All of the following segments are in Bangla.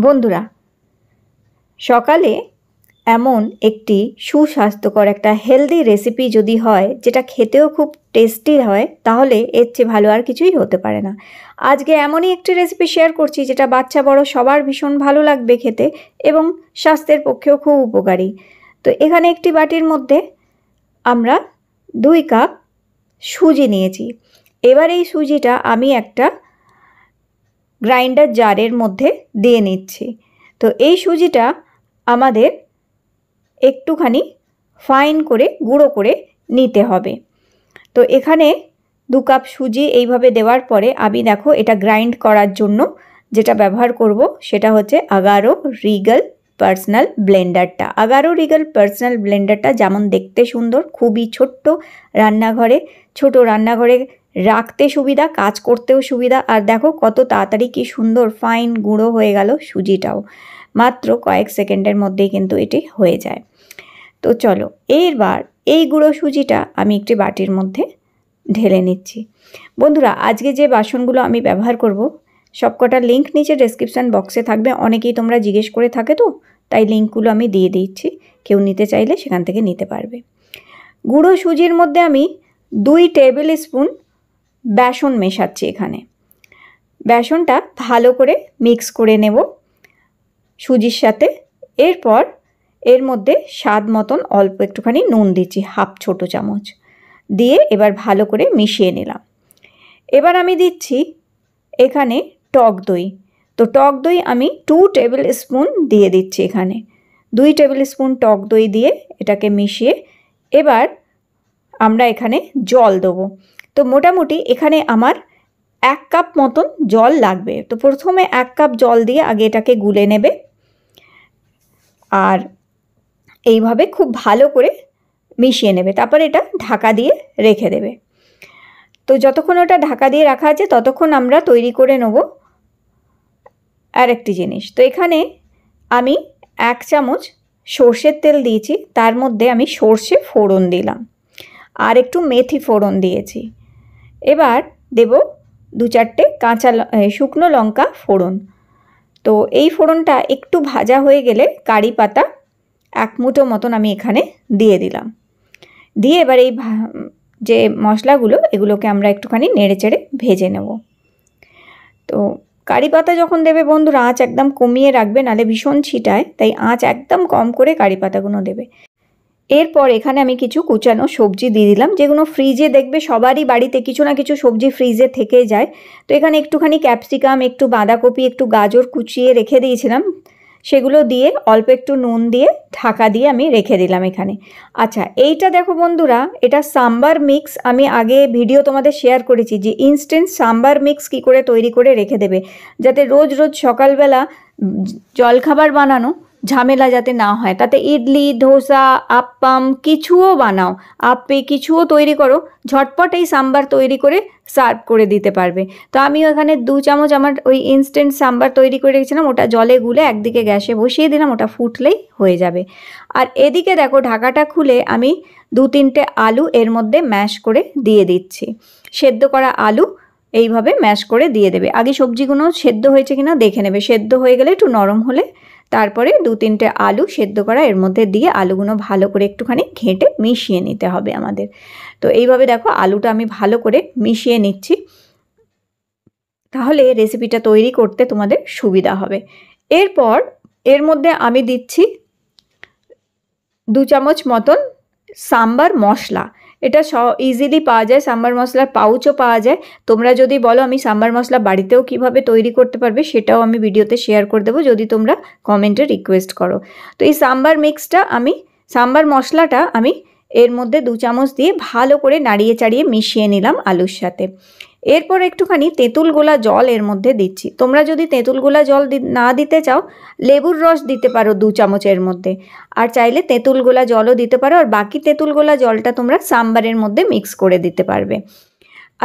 বন্ধুরা, সকালে এমন একটি সুস্বাস্থ্যকর একটা হেলদি রেসিপি যদি হয়, যেটা খেতেও খুব টেস্টি হয়, তাহলে এর চেয়ে ভালো আর কিছুই হতে পারে না। আজকে এমনই একটি রেসিপি শেয়ার করছি যেটা বাচ্চা বড় সবার ভীষণ ভালো লাগবে খেতে এবং স্বাস্থ্যের পক্ষেও খুব উপকারী। তো এখানে একটি বাটির মধ্যে আমরা 2 কাপ সুজি নিয়েছি। এবার এই সুজিটা আমি একটা গ্রাইন্ডার জারের মধ্যে দিয়ে নিচ্ছি। তো এই সুজিটা আমাদের একটুখানি ফাইন করে গুঁড়ো করে নিতে হবে। তো এখানে 2 কাপ সুজি এইভাবে দেওয়ার পরে আমি দেখো এটা গ্রাইন্ড করার জন্য যেটা ব্যবহার করব সেটা হচ্ছে Agaro regal personal ব্লেন্ডারটা। Agaro regal personal ব্লেন্ডারটা যেমন দেখতে সুন্দর, খুবই ছোট্ট, ছোট রান্নাঘরে রাখতে সুবিধা, কাজ করতেও সুবিধা। আর দেখো কত তাড়াতাড়ি কি সুন্দর ফাইন গুঁড়ো হয়ে গেল সুজিটাও, মাত্র কয়েক সেকেন্ডের মধ্যেই কিন্তু এটি হয়ে যায়। তো চলো এইবার এই গুঁড়ো সুজিটা আমি একটি বাটির মধ্যে ঢেলে নিচ্ছি। বন্ধুরা, আজকে যে বাসনগুলো আমি ব্যবহার করব সবকটা লিঙ্ক নিচে ডেসক্রিপশান বক্সে থাকবে। অনেকেই তোমরা জিজ্ঞেস করে থাকে, তো তাই লিঙ্কগুলো আমি দিয়ে দিচ্ছি, কেউ নিতে চাইলে সেখান থেকে নিতে পারবে। গুঁড়ো সুজির মধ্যে আমি 2 টেবিল স্পুন বেসন মেশাচ্ছি। এখানে বেসনটা ভালো করে মিক্স করে নেব সুজির সাথে। এরপর এর মধ্যে স্বাদ মতন অল্প একটুখানি নুন দিচ্ছি, হাফ ছোটো চামচ দিয়ে এবার ভালো করে মিশিয়ে নিলাম। এবার আমি দিচ্ছি এখানে টক দই। তো টক দই আমি 2 টেবিল স্পুন দিয়ে দিচ্ছি। এখানে 2 টেবিল স্পুন টক দই দিয়ে এটাকে মিশিয়ে এবার আমরা এখানে জল দেবো। তো মোটামুটি এখানে আমার 1 কাপ মতন জল লাগবে। তো প্রথমে 1 কাপ জল দিয়ে আগে এটাকে গুলে নেবে আর এইভাবে খুব ভালো করে মিশিয়ে নেবে। তারপর এটা ঢাকা দিয়ে রেখে দেবে। তো যতক্ষণ ওটা ঢাকা দিয়ে রাখা আছে ততক্ষণ আমরা তৈরি করে নেব আরেকটি জিনিস। তো এখানে আমি 1 চামচ সর্ষের তেল দিয়েছি, তার মধ্যে আমি সর্ষে ফোড়ন দিলাম আর একটু মেথি ফোড়ন দিয়েছি। এবার দেব 2-4টে শুকনো লঙ্কা ফোড়ন। তো এই ফোড়নটা একটু ভাজা হয়ে গেলে কারি পাতা 1 মুঠো মতন আমি এখানে দিয়ে দিলাম। দিয়ে এবার এই যে মশলাগুলো এগুলোকে আমরা একটুখানি নেড়েচেড়ে ভেজে নেব। তো কারি পাতা যখন দেবে বন্ধুরা, আঁচ একদম কমিয়ে রাখবে, নাহলে ভীষণ ছিটায়, তাই আঁচ একদম কম করে কারি পাতাগুলো দেবে। এরপর এখানে আমি কিছু কুচানো সবজি দিয়ে দিলাম, যেগুলো ফ্রিজে দেখবে সবারই বাড়িতে কিছু না কিছু সবজি ফ্রিজে থেকে যায়। তো এখানে একটুখানি ক্যাপসিকাম, একটু বাঁধাকপি, একটু গাজর কুচিয়ে রেখে দিয়েছিলাম, সেগুলো দিয়ে অল্প একটু নুন দিয়ে ঢাকা দিয়ে আমি রেখে দিলাম এখানে। আচ্ছা, এইটা দেখো বন্ধুরা, এটা সাম্বার মিক্স। আমি আগে ভিডিও তোমাদের শেয়ার করেছি যে ইনস্ট্যান্ট সাম্বার মিক্স কী করে তৈরি করে রেখে দেবে, যাতে রোজ রোজ সকালবেলা জলখাবার বানানো ঝামেলা যাতে না হয়। তাতে ইডলি, ধোসা, আপ্পাম কিছুও বানাও, আপে কিছুও তৈরি করো, ঝটপট এই সাম্বার তৈরি করে সার্ভ করে দিতে পারবে। তো আমিও এখানে 2 চামচ আমার ওই ইনস্ট্যান্ট সাম্বার তৈরি করে রেখেছিলাম, ওটা জলে গুলে একদিকে গ্যাসে বসিয়ে দিলাম, ওটা ফুটলেই হয়ে যাবে। আর এদিকে দেখো ঢাকাটা খুলে আমি 2-3টে আলু এর মধ্যে ম্যাশ করে দিয়ে দিচ্ছি। সেদ্ধ করা আলু এইভাবে ম্যাশ করে দিয়ে দেবে। আগে সবজিগুলো সেদ্ধ হয়েছে কিনা দেখে নেবে, সেদ্ধ হয়ে গেলে একটু নরম হলে তারপরে 2-3টে আলু সেদ্ধ করা এর মধ্যে দিয়ে আলুগুলো ভালো করে একটুখানি ঘেঁটে মিশিয়ে নিতে হবে আমাদের। তো এইভাবে দেখো আলুটা আমি ভালো করে মিশিয়ে নিচ্ছি, তাহলে রেসিপিটা তৈরি করতে তোমাদের সুবিধা হবে। এরপর এর মধ্যে আমি দিচ্ছি 2 চামচ মতন সাম্বার মশলা। এটা ইজিলি পাওয়া যায়, সাম্বার মশলার পাউচও পাওয়া যায়। তোমরা যদি বলো আমি সাম্বার মশলা বাড়িতেও কিভাবে তৈরি করতে পারবে, সেটাও আমি ভিডিওতে শেয়ার করে দেবো যদি তোমরা কমেন্টে রিকোয়েস্ট করো। তো এই সাম্বার মশলাটা আমি এর মধ্যে 2 চামচ দিয়ে ভালো করে নাড়িয়ে চাড়িয়ে মিশিয়ে নিলাম আলুর সাথে। এরপর একটুখানি তেঁতুল গোলা জল এর মধ্যে দিচ্ছি। তোমরা যদি তেঁতুল গোলা জল না দিতে চাও, লেবুর রস দিতে পারো 2 চামচের মধ্যে, আর চাইলে তেঁতুল গোলা জলও দিতে পারো, আর বাকি তেঁতুল গোলা জলটা তোমরা সাম্বারের মধ্যে মিক্স করে দিতে পারবে।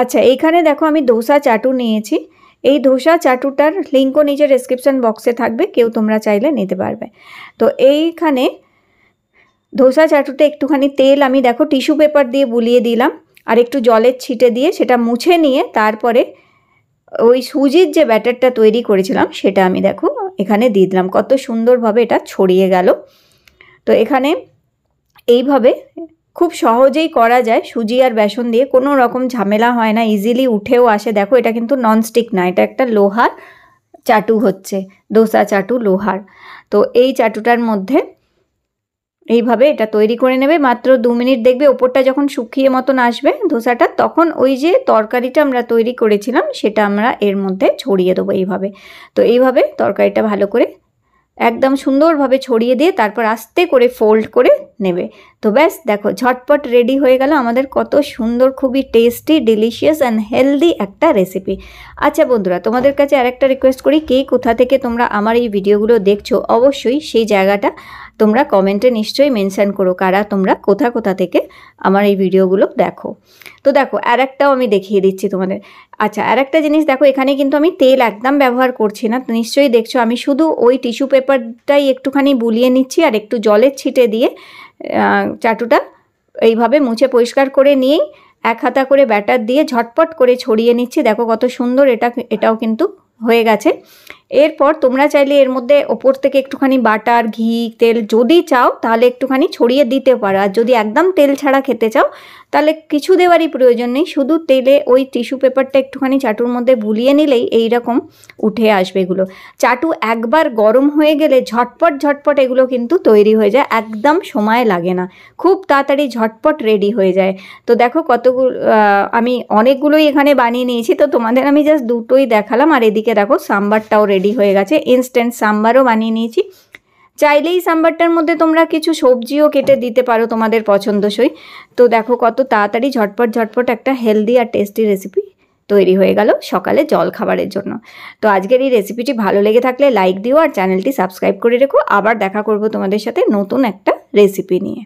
আচ্ছা, এইখানে দেখো আমি ধোসা চাটু নিয়েছি। এই ধোসা চাটুটার লিঙ্কও নিচে ডেসক্রিপশন বক্সে থাকবে, কেউ তোমরা চাইলে নিতে পারবে। তো এইখানে ধোসা চাটুতে একটুখানি তেল আমি দেখো টিস্যু পেপার দিয়ে বুলিয়ে দিলাম আর একটু জলের ছিটে দিয়ে সেটা মুছে নিয়ে তারপরে ওই সুজির যে ব্যাটারটা তৈরি করেছিলাম সেটা আমি দেখো এখানে দিয়ে দিলাম, কত সুন্দরভাবে এটা ছড়িয়ে গেল। তো এখানে এইভাবে খুব সহজেই করা যায়, সুজি আর বেসন দিয়ে কোনো রকম ঝামেলা হয় না, ইজিলি উঠেও আসে। দেখো এটা কিন্তু ননস্টিক না, এটা একটা লোহার চাটু হচ্ছে, দোসা চাটু লোহার। তো এই চাটুটার মধ্যে এইভাবে এটা তৈরি করে নেবে, মাত্র 2 মিনিট। দেখবে ওপরটা যখন শুকিয়ে মতন আসবে ধোসাটা, তখন ওই যে তরকারিটা আমরা তৈরি করেছিলাম সেটা আমরা এর মধ্যে ছড়িয়ে দেবো এইভাবে। তো এইভাবে তরকারিটা ভালো করে একদম সুন্দরভাবে ছড়িয়ে দিয়ে তারপর আস্তে করে ফোল্ড করে নেবে। তো ব্যাস দেখো ঝটপট রেডি হয়ে গেল আমাদের কত সুন্দর, খুবই টেস্টি, ডিলিশিয়াস অ্যান্ড হেলদি একটা রেসিপি। আচ্ছা বন্ধুরা, তোমাদের কাছে আরেকটা রিকোয়েস্ট করি, কে কোথা থেকে তোমরা আমার এই ভিডিওগুলো দেখছো অবশ্যই সেই জায়গাটা তোমরা কমেন্টে নিশ্চয়ই মেনশন করো, কারা তোমরা কোথা কোথা থেকে আমার এই ভিডিওগুলো দেখো। তো দেখো আর একটাও আমি দেখিয়ে দিচ্ছি তোমাদের। আচ্ছা আর একটা জিনিস দেখো, এখানে কিন্তু আমি তেল একদম ব্যবহার করছি না, নিশ্চয়ই দেখছো আমি শুধু ওই টিস্যু পেপারটাই একটুখানি বুলিয়ে নিচ্ছি আর একটু জলের ছিটে দিয়ে চাটুটা এইভাবে মুছে পরিষ্কার করে নিয়েই 1 হাতা করে ব্যাটার দিয়ে ঝটপট করে ছড়িয়ে নিচ্ছি। দেখো কত সুন্দর এটাও কিন্তু হয়ে গেছে। এরপর তোমরা চাইলে এর মধ্যে ওপর থেকে একটুখানি বাটার, ঘি, তেল যদি চাও তাহলে একটুখানি ছড়িয়ে দিতে পারো, আর যদি একদম তেল ছাড়া খেতে চাও তাহলে কিছু দেওয়ারই প্রয়োজন নেই, শুধু তেলে ওই টিস্যু পেপারটা একটুখানি চাটুর মধ্যে বুলিয়ে নিলেই এই রকম উঠে আসবে এগুলো। চাটু একবার গরম হয়ে গেলে ঝটপট ঝটপট এগুলো কিন্তু তৈরি হয়ে যায়, একদম সময় লাগে না, খুব তাড়াতাড়ি ঝটপট রেডি হয়ে যায়। তো দেখো কতগুলো আমি অনেকগুলোই এখানে বানিয়ে নিয়েছি, তো তোমাদের আমি জাস্ট দুটোই দেখালাম। আর এদিকে দেখো সাম্বারটাও রেডি হয়ে গেছে, ইনস্ট্যান্ট সাম্বারও বানিয়ে নিয়েছি। চাইলেই সাম্বারটার মধ্যে তোমরা কিছু সবজিও কেটে দিতে পারো তোমাদের পছন্দসই। তো দেখো কত তাড়াতাড়ি ঝটপট ঝটপট একটা হেলদি আর টেস্টি রেসিপি তৈরি হয়ে গেল সকালে জল খাবারের জন্য। তো আজকের এই রেসিপিটি ভালো লেগে থাকলে লাইক দিও আর চ্যানেলটি সাবস্ক্রাইব করে রেখো। আবার দেখা করব তোমাদের সাথে নতুন একটা রেসিপি নিয়ে।